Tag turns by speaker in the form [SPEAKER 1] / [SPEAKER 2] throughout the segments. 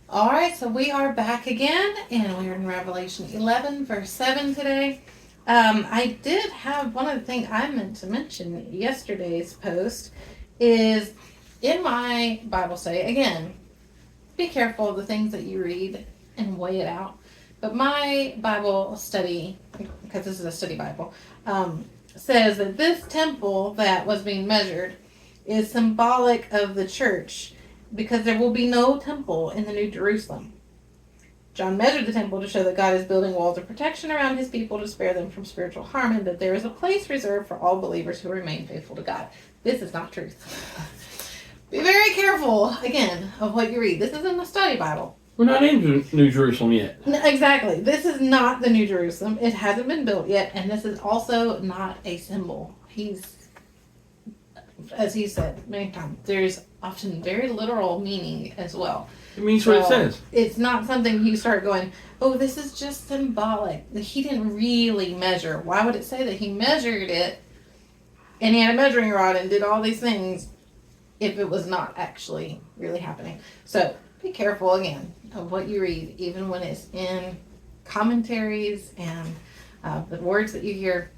[SPEAKER 1] All right, so we are back again, and we're in Revelation 11, verse 7 today. I did have one of the things I meant to mention yesterday's post is in my Bible study, again, be careful of the things that you read and weigh it out. But my Bible study, because this is a study Bible, says that this temple that was being measured is symbolic of the church because there will be no temple in the New Jerusalem. John measured the temple to show that God is building walls of protection around his people to spare them from spiritual harm and that there is a place reserved for all believers who remain faithful to God. This is not truth. Be very careful, again, of what you read. This isn't a study Bible.
[SPEAKER 2] We're not in New Jerusalem yet.
[SPEAKER 1] No, exactly. This is not the New Jerusalem. It hasn't been built yet, and this is also not a symbol. As he said many times, there's often very literal meaning as well.
[SPEAKER 2] It means what it says.
[SPEAKER 1] It's not something you start going, oh, this is just symbolic. He didn't really measure. Why would it say that he measured it and he had a measuring rod and did all these things if it was not actually really happening? So be careful, again, of what you read, even when it's in commentaries and the words that you hear.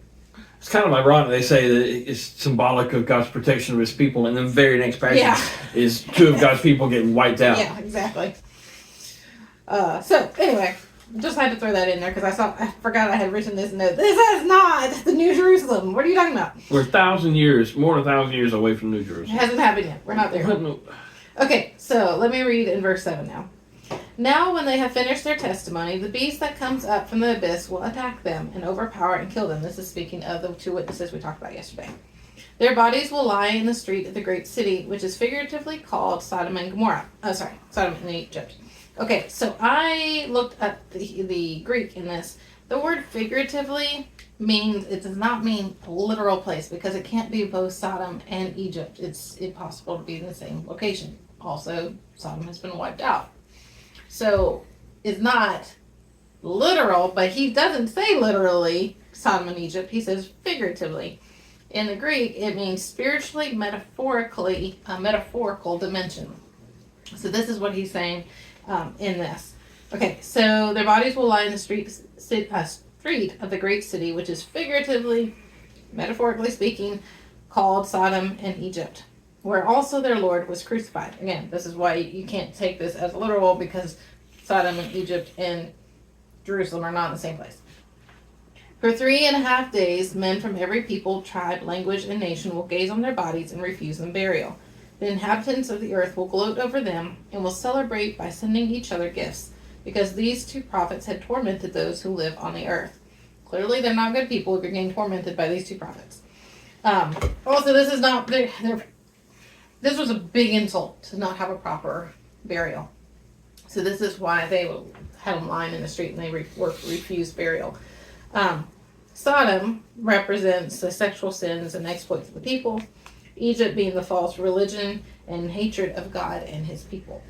[SPEAKER 2] It's kind of ironic they say that it's symbolic of God's protection of his people, and then the very next passage is two of God's people getting wiped out.
[SPEAKER 1] Yeah, exactly. So, anyway, just had to throw that in there because I forgot I had written this note. This is not the New Jerusalem. What are you talking about?
[SPEAKER 2] We're more than 1,000 years away from New Jerusalem.
[SPEAKER 1] It hasn't happened yet. We're not there.
[SPEAKER 2] No.
[SPEAKER 1] Okay, so let me read in verse 7 now. Now when they have finished their testimony, the beast that comes up from the abyss will attack them and overpower and kill them. This is speaking of the two witnesses we talked about yesterday. Their bodies will lie in the street of the great city, which is figuratively called Sodom and Gomorrah. Sodom and Egypt. Okay, so I looked up the Greek in this. The word figuratively means, it does not mean a literal place because it can't be both Sodom and Egypt. It's impossible to be in the same location. Also, Sodom has been wiped out. So it's not literal, but he doesn't say literally Sodom and Egypt. He says figuratively. In the Greek, it means spiritually, metaphorically, a metaphorical dimension. So this is what he's saying in this. Okay, so their bodies will lie in the street of the great city, which is figuratively, metaphorically speaking, called Sodom and Egypt, where also their Lord was crucified. Again, this is why you can't take this as literal because Sodom and Egypt and Jerusalem are not in the same place. For 3.5 days, men from every people, tribe, language, and nation will gaze on their bodies and refuse them burial. The inhabitants of the earth will gloat over them and will celebrate by sending each other gifts, because these two prophets had tormented those who live on the earth. Clearly, they're not good people if you're getting tormented by these two prophets. Also, this is not... This was a big insult to not have a proper burial. So this is why they had them lying in the street and they refused burial. Sodom represents the sexual sins and exploits of the people. Egypt being the false religion and hatred of God and his people.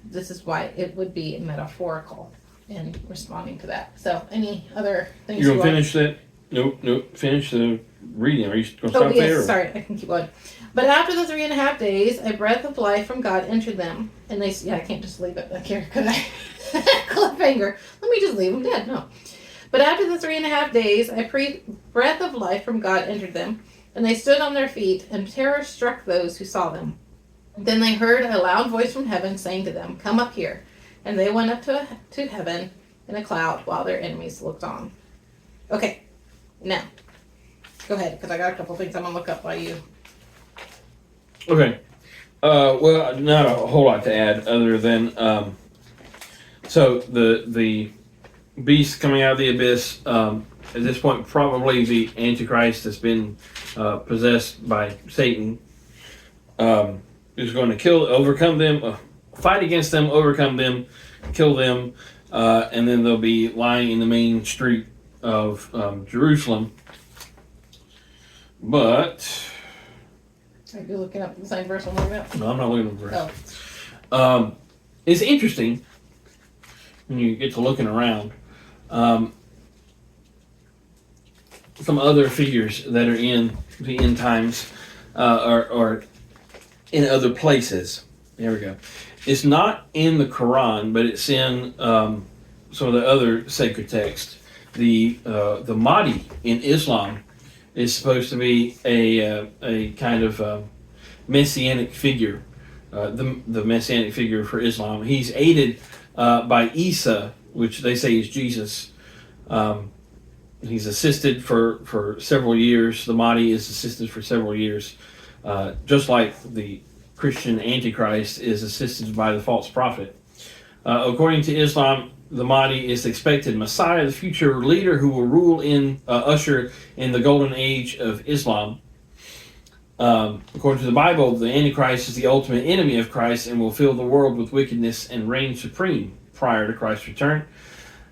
[SPEAKER 1] This is why it would be metaphorical in responding to that. So any other things
[SPEAKER 2] You're going to finish that? Nope. Finish the reading. Are you going to stop there?
[SPEAKER 1] Sorry, I can keep going. But after the 3.5 days, a breath of life from God entered them, and they... Yeah, I can't just leave it here, could I? Cliffhanger. Let me just leave them dead. No. But after the 3.5 days, a breath of life from God entered them, and they stood on their feet, and terror struck those who saw them. Then they heard a loud voice from heaven saying to them, "Come up here." And they went up to heaven in a cloud while their enemies looked on. Okay, now, go ahead, because I got a couple things I'm going to look up while you...
[SPEAKER 2] Okay. Well, not a whole lot to add other than, so the beast coming out of the abyss, at this point, probably the Antichrist has been possessed by Satan, who's going to overcome them, fight against them, overcome them, kill them, and then they'll be lying in the main street of Jerusalem. But...
[SPEAKER 1] Are you looking up the same verse I'm looking at?
[SPEAKER 2] No, I'm not looking at the verse. Oh. It's interesting when you get to looking around. Some other figures that are in the end times are in other places. There we go. It's not in the Quran, but it's in some of the other sacred texts. The Mahdi in Islam is supposed to be a kind of messianic figure, the messianic figure for Islam. He's aided by Isa, which they say is Jesus. He's assisted for several years. The Mahdi is assisted for several years, just like the Christian Antichrist is assisted by the false prophet. According to Islam, the Mahdi is the expected Messiah, the future leader who will rule usher in the golden age of Islam. According to the Bible, the Antichrist is the ultimate enemy of Christ and will fill the world with wickedness and reign supreme prior to Christ's return.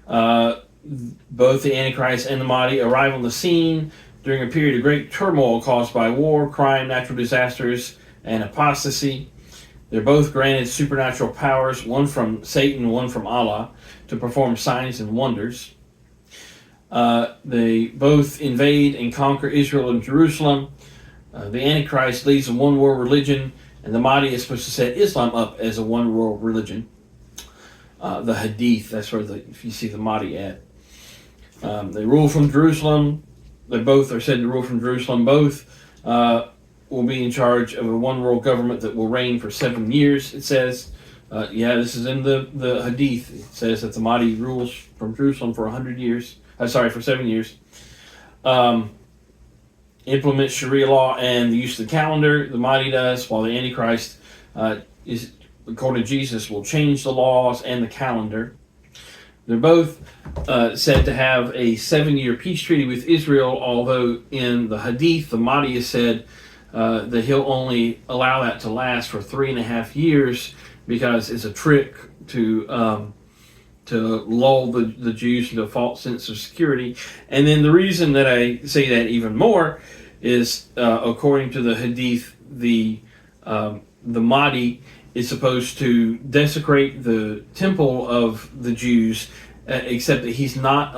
[SPEAKER 2] Both the Antichrist and the Mahdi arrive on the scene during a period of great turmoil caused by war, crime, natural disasters, and apostasy. They're both granted supernatural powers, one from Satan, one from Allah, to perform signs and wonders. They both invade and conquer Israel and Jerusalem. The Antichrist leads a one-world religion, and the Mahdi is supposed to set Islam up as a one-world religion. The Hadith, that's where if you see the Mahdi at. They rule from Jerusalem. They both are said to rule from Jerusalem. Both will be in charge of a one-world government that will reign for 7 years, it says. This is in the Hadith. It says that the Mahdi rules from Jerusalem for 100 years. For 7 years. Implements Sharia law and the use of the calendar. The Mahdi does, while the Antichrist is, according to Jesus, will change the laws and the calendar. They're both said to have a 7-year peace treaty with Israel, although in the Hadith, the Mahdi is said that he'll only allow that to last for 3.5 years because it's a trick to lull the Jews into a false sense of security. And then the reason that I say that even more is, according to the Hadith, the Mahdi is supposed to desecrate the temple of the Jews, except that he's not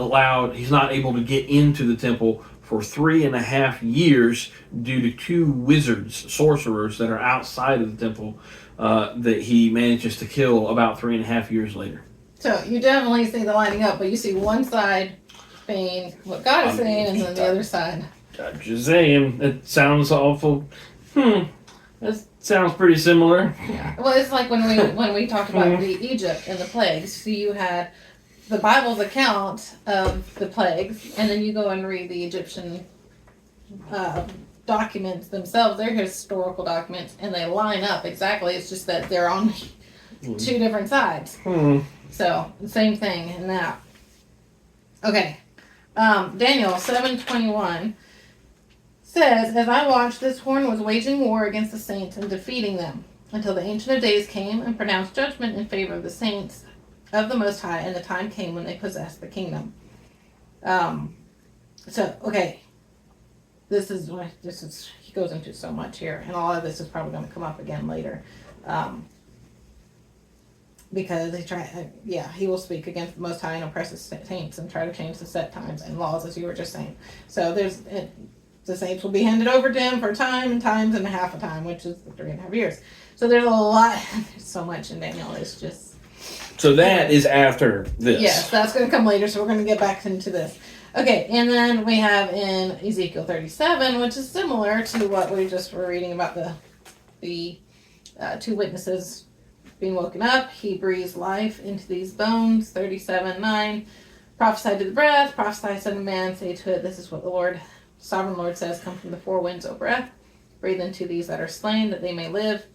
[SPEAKER 2] able to get into the temple for 3.5 years due to 2 wizards, sorcerers that are outside of the temple that he manages to kill about 3.5 years later.
[SPEAKER 1] So you definitely see the lining up, but you see one side being what God is saying, and then the other side.
[SPEAKER 2] I'm just saying, it sounds awful. That sounds pretty similar.
[SPEAKER 1] Yeah. Well, it's like when we talked about the Egypt and the plagues. So you had the Bible's account of the plagues, and then you go and read the Egyptian documents themselves. They're historical documents, and they line up exactly. It's just that they're on 2 different sides. So, same thing in that. Okay. Daniel 7:21 says, "As I watched, this horn was waging war against the saints and defeating them, until the Ancient of Days came and pronounced judgment in favor of the saints of the Most High, and the time came when they possessed the kingdom." He goes into so much here, and all of this is probably going to come up again later. Because he will speak against the Most High and oppress his saints and try to change the set times and laws, as you were just saying. So the saints will be handed over to him for time and times and a half a time, which is the 3.5 years. So there's a lot, there's so much in Daniel. It's just.
[SPEAKER 2] So that is after this.
[SPEAKER 1] Yes, that's going to come later. So we're going to get back into this. Okay, and then we have in Ezekiel 37, which is similar to what we just were reading about the 2 witnesses being woken up. He breathes life into these bones. 37:9. Prophesy to the breath. Prophesy, son of man. Say to it, this is what the Lord, sovereign Lord says, come from the 4 winds, O breath. Breathe into these that are slain, that they may live.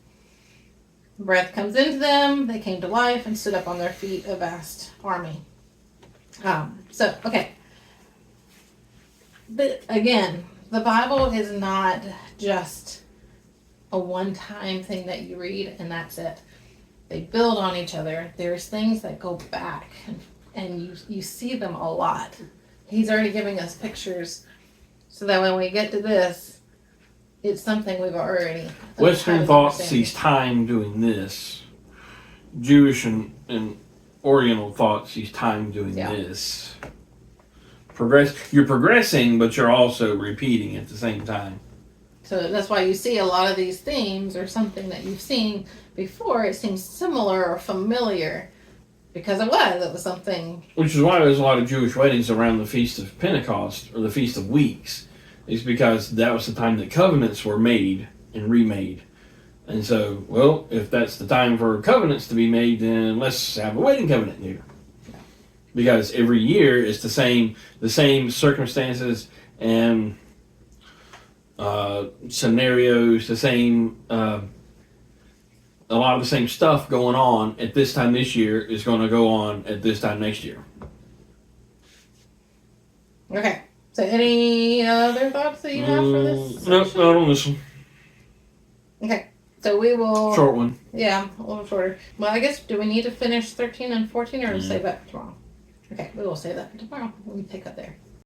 [SPEAKER 1] Breath comes into them. They came to life and stood up on their feet, a vast army. Okay. But again, the Bible is not just a one-time thing that you read and that's it. They build on each other. There's things that go back, and you see them a lot. He's already giving us pictures so that when we get to this, it's something we've already.
[SPEAKER 2] Western thought sees time doing this. Jewish and Oriental thought sees time doing this. You're progressing, but you're also repeating at the same time.
[SPEAKER 1] So that's why you see a lot of these themes or something that you've seen before. It seems similar or familiar because it was something.
[SPEAKER 2] Which is why there's a lot of Jewish weddings around the Feast of Pentecost or the Feast of Weeks, is because that was the time that covenants were made and remade. And so, well, if that's the time for covenants to be made, then let's have a wedding covenant here. Because every year it's the same circumstances and scenarios, the same a lot of the same stuff going on at this time this year is going to go on at this time next year.
[SPEAKER 1] Okay. So any other thoughts that you have for this?
[SPEAKER 2] No, not on this one.
[SPEAKER 1] Okay. So we will.
[SPEAKER 2] Short one.
[SPEAKER 1] Yeah, a little shorter. Well, I guess, do we need to finish 13 and 14 or save that for tomorrow? Okay, we will save that for tomorrow. We'll pick up there.